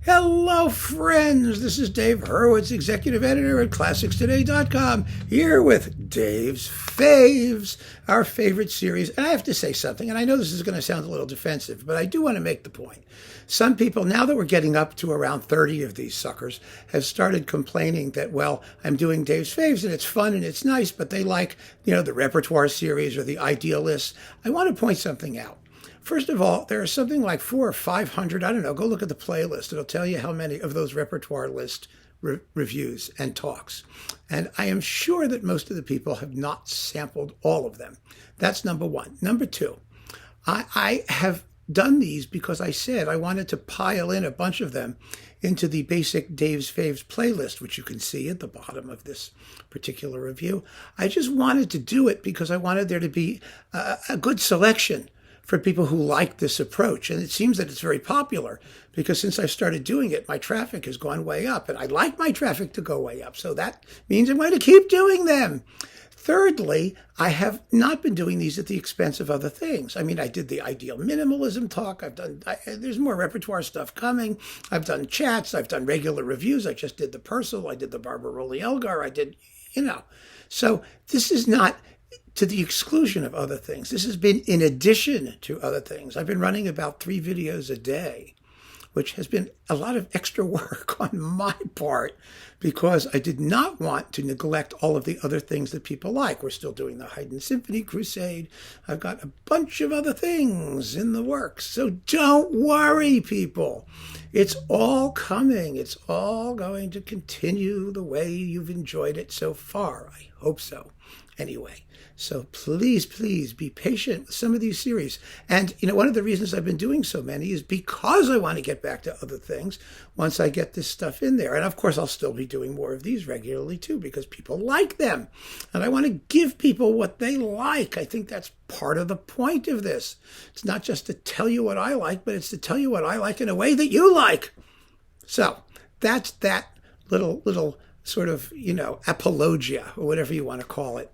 Hello, friends. This is Dave Hurwitz, executive editor at ClassicsToday.com, here with Dave's Faves, our favorite series. And I have to say something, and I know this is going to sound a little defensive, but I do want to make the point. Some people, now that we're getting up to around 30 of these suckers, have started complaining that, well, I'm doing Dave's Faves, and it's fun and it's nice, but they like, the repertoire series or the idealists. I want to point something out. First of all, there are something like 400 or 500, I don't know, go look at the playlist. It'll tell you how many of those repertoire list reviews and talks. And I am sure that most of the people have not sampled all of them. That's number one. Number two, I have done these because I said I wanted to pile in a bunch of them into the basic Dave's Faves playlist, which you can see at the bottom of this particular review. I just wanted to do it because I wanted there to be a good selection for people who like this approach. And it seems that it's very popular because since I started doing it, my traffic has gone way up, and I like my traffic to go way up. So that means I'm going to keep doing them. Thirdly, I have not been doing these at the expense of other things. I mean, I did the ideal minimalism talk. There's more repertoire stuff coming. I've done chats. I've done regular reviews. I just did the Purcell. I did the Barber Elgar. I did, So this is not to the exclusion of other things. This has been in addition to other things. I've been running about 3 videos a day, which has been a lot of extra work on my part because I did not want to neglect all of the other things that people like. We're still doing the Haydn Symphony Crusade. I've got a bunch of other things in the works. So don't worry, people. It's all coming. It's all going to continue the way you've enjoyed it so far. I hope so. Anyway, so please be patient with some of these series. And, one of the reasons I've been doing so many is because I want to get back to other things once I get this stuff in there. And of course, I'll still be doing more of these regularly too, because people like them. And I want to give people what they like. I think that's part of the point of this. It's not just to tell you what I like, but it's to tell you what I like in a way that you like. So that's that little sort of, apologia or whatever you want to call it.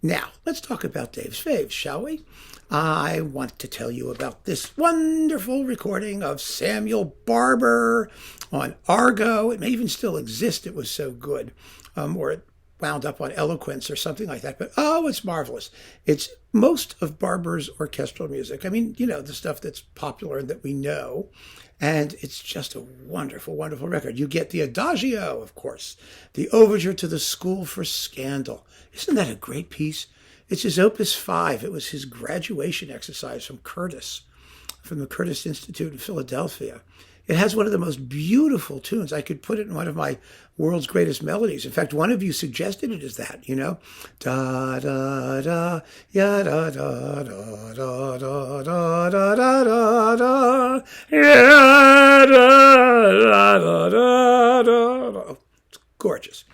Now, let's talk about Dave's Faves, shall we? I want to tell you about this wonderful recording of Samuel Barber on Argo. It may even still exist. It was so good. Or it wound up on Eloquence or something like that. But, it's marvelous. It's most of Barber's orchestral music. I mean, the stuff that's popular and that we know. And it's just a wonderful, wonderful record. You get the Adagio, of course, the Overture to the School for Scandal. Isn't that a great piece? It's his Opus 5. It was his graduation exercise from the Curtis Institute in Philadelphia. It has one of the most beautiful tunes. I could put it in one of my world's greatest melodies. In fact, one of you suggested it as that, Da da da, ya da da da da da da da da da, ya da da da da da. It's gorgeous.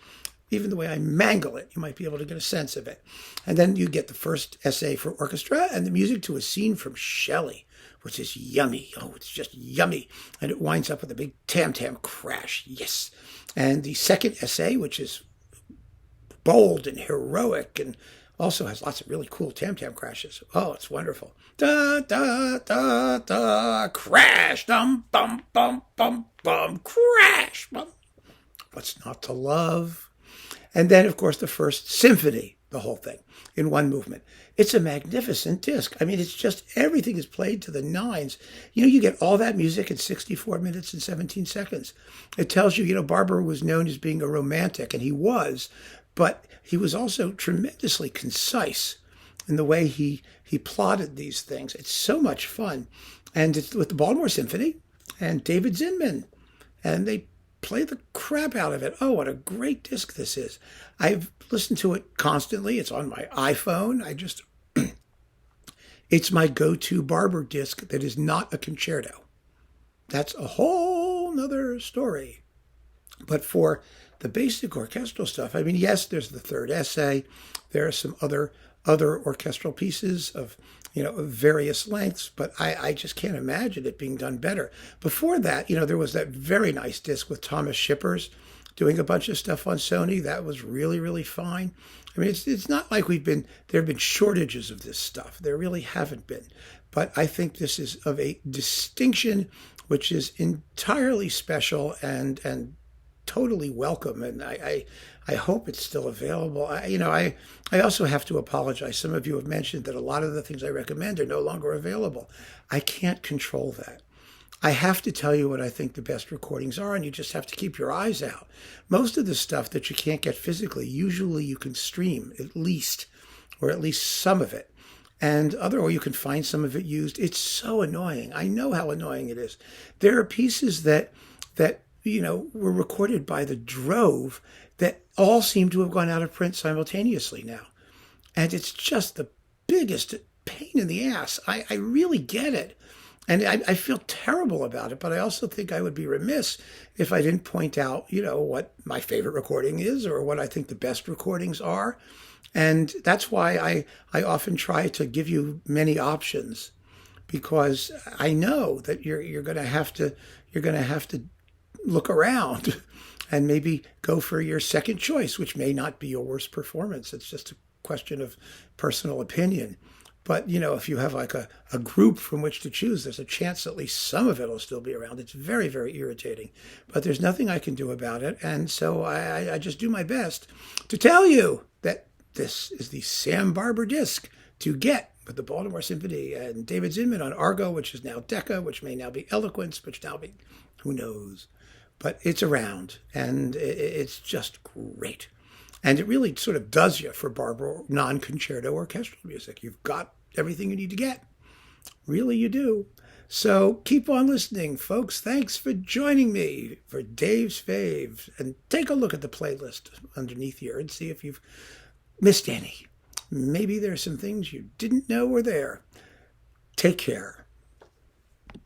Even the way I mangle it, you might be able to get a sense of it. And then you get the first essay for orchestra and the music to a scene from Shelley, which is yummy. Oh, it's just yummy. And it winds up with a big tam-tam crash. Yes. And the second essay, which is bold and heroic and also has lots of really cool tam-tam crashes. Oh, it's wonderful. Da, da, da, da, crash, dum, bum, bum, bum, bum, crash. Bum. What's not to love? And then, of course, the first symphony, the whole thing, in one movement. It's a magnificent disc. I mean, it's just everything is played to the nines. You get all that music in 64 minutes and 17 seconds. It tells you, Barber was known as being a romantic, and he was, but he was also tremendously concise in the way he plotted these things. It's so much fun. And it's with the Baltimore Symphony and David Zinman. And they play the crap out of it. Oh, what a great disc this is. I've listened to it constantly. It's on my iPhone. It's my go-to Barber disc that is not a concerto. That's a whole nother story. But for the basic orchestral stuff, I mean, yes, there's the third essay. There are some other orchestral pieces of various lengths, but I just can't imagine it being done better. Before that, there was that very nice disc with Thomas Shippers doing a bunch of stuff on Sony. That was really, really fine. I mean, it's not like there have been shortages of this stuff. There really haven't been. But I think this is of a distinction which is entirely special and totally welcome. And I hope it's still available. I also have to apologize. Some of you have mentioned that a lot of the things I recommend are no longer available. I can't control that. I have to tell you what I think the best recordings are, and you just have to keep your eyes out. Most of the stuff that you can't get physically, usually you can stream at least, or at least some of it. Or you can find some of it used. It's so annoying. I know how annoying it is. There are pieces that were recorded by the drove that all seem to have gone out of print simultaneously now. And it's just the biggest pain in the ass. I really get it. And I feel terrible about it, but I also think I would be remiss if I didn't point out, what my favorite recording is or what I think the best recordings are. And that's why I often try to give you many options, because I know that you're going to have to look around and maybe go for your second choice, which may not be your worst performance. It's just a question of personal opinion. But, if you have like a group from which to choose, there's a chance at least some of it will still be around. It's very, very irritating. But there's nothing I can do about it. And so I just do my best to tell you that this is the Sam Barber disc to get with the Baltimore Symphony and David Zinman on Argo, which is now Decca, which may now be Eloquence, which now be, who knows. But it's around, and it's just great. And it really sort of does you for Barber non-concerto orchestral music. You've got everything you need to get. Really, you do. So keep on listening, folks. Thanks for joining me for Dave's Faves. And take a look at the playlist underneath here and see if you've missed any. Maybe there's some things you didn't know were there. Take care.